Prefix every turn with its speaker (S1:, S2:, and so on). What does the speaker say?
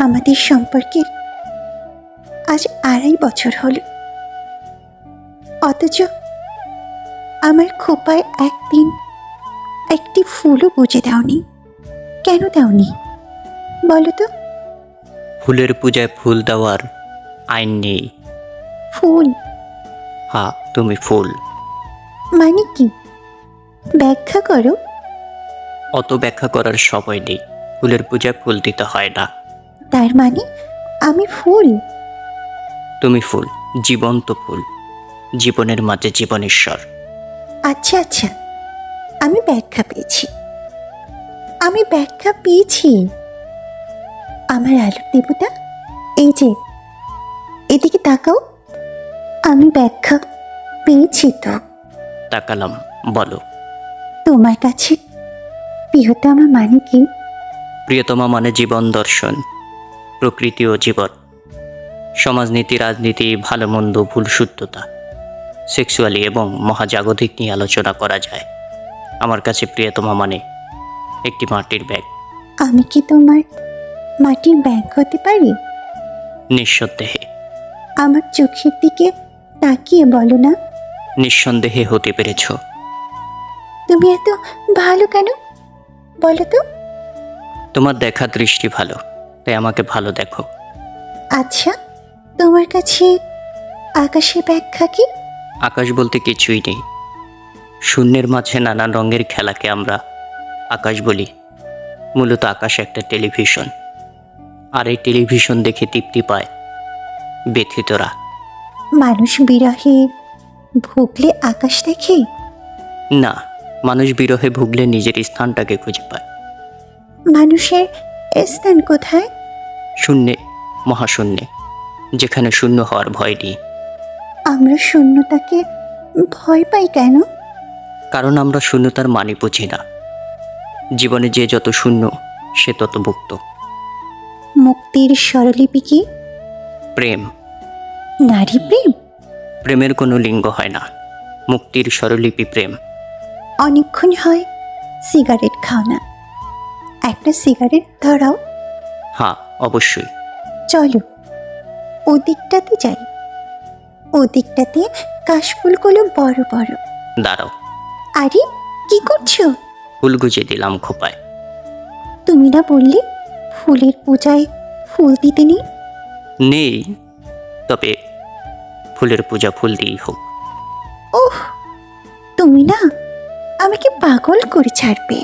S1: আমাদের সম্পর্কের আজ 2.5 বছর হলো, অথচ আমার খোপায় একদিন একটি ফুলও গুজে দাওনি। কেন দাওনি বলো তো?
S2: ফুলের পূজায় ফুল দেওয়ার আইন নেই।
S1: ফুল
S2: হ্যাঁ, তুমি ফুল।
S1: মানে কি? ব্যাখ্যা করো।
S2: অত ব্যাখ্যা করার সময় নেই। ফুলের পূজায় ফুল দিতে হয় না।
S1: তার মানে আমি ফুল?
S2: তুমি ফুল, জীবন্ত ফুল, জীবনের মাঝে জীবনেশ্বর।
S1: আচ্ছা আচ্ছা, আমি ব্যাখ্যা পেয়েছি, আমি ব্যাখ্যা পেয়েছি। আমার আলোর দেবতা, এই যে এদিকে তাকাও, আমি ব্যাখ্যা পেয়েছি তো।
S2: তাকালাম, বলো।
S1: তোমার কাছে প্রিয়তমা মানে কি?
S2: প্রিয়তমা মানে জীবন দর্শন, প্রকৃতি ও জীবন, সমাজনীতি, রাজনীতি, ভালো মন্দ, ভুল শুদ্ধতা, সেক্সুয়ালি এবং মহাজাগতিক নিয়ে আলোচনা করা যায়। আমার কাছে প্রিয়তমা মানে একটি মাটির ব্যাগ।
S1: আমি কি তোমার মাটির ব্যাগ হতে পারি?
S2: নিঃসন্দেহে।
S1: আমার চোখের দিকে তাকিয়ে বলো না।
S2: নিঃসন্দেহে হতে পেরেছ।
S1: তুমি এত ভালো কেন বলো তো?
S2: তোমার দেখা দৃষ্টি ভালো, তাই আমাকে ভালো দেখো।
S1: আচ্ছা, তোমার কাছে আকাশের ব্যাখ্যা কি?
S2: আকাশ বলতে কিছুই নেই। শূন্যের মাঝে নানান রঙের খেলাকে আমরা আকাশ বলি। মূলত আকাশ একটা টেলিভিশন, আর এই টেলিভিশন দেখে তৃপ্তি পায় ব্যথিতরা।
S1: মানুষ বিরহে ভুগলে আকাশ দেখে?
S2: না, মানুষ বিরহে ভুগলে নিজের স্থানটাকে খুঁজে পায়।
S1: মানুষের স্থান কোথায়?
S2: শূন্যে, মহাশূন্যে, যেখানে শূন্য হওয়ার ভয় নেই।
S1: আমরা শূন্যতাকে ভয় পাই কেন?
S2: কারণ আমরা শূন্যতার মানে বুঝি না। জীবনে যে যত শূন্য, সে তত মুক্ত।
S1: মুক্তির স্বরলিপি কি?
S2: প্রেম।
S1: নারী প্রেম?
S2: প্রেমের কোনো লিঙ্গ হয় না। মুক্তির স্বরলিপি প্রেম।
S1: অনেকক্ষণ হয় সিগারেট খাও না, একটা সিগারেট ধরাও।
S2: হ্যাঁ, অবশ্যই।
S1: চলো ওদিকটাতে যাই, ওদিকটাতে কাশফুলগুলো বড় বড়।
S2: দাঁড়াও,
S1: আরে কি করছো?
S2: ফুল গুজে দিলাম খোপায়।
S1: তুমি না বললে ফুলের পূজায় ফুল দিতে নেই?
S2: নেই, তবে ফুলের পূজা ফুল দিয়েই হোক।
S1: ওহ, তুমি না আমাকে পাগল করে ছাড়বে।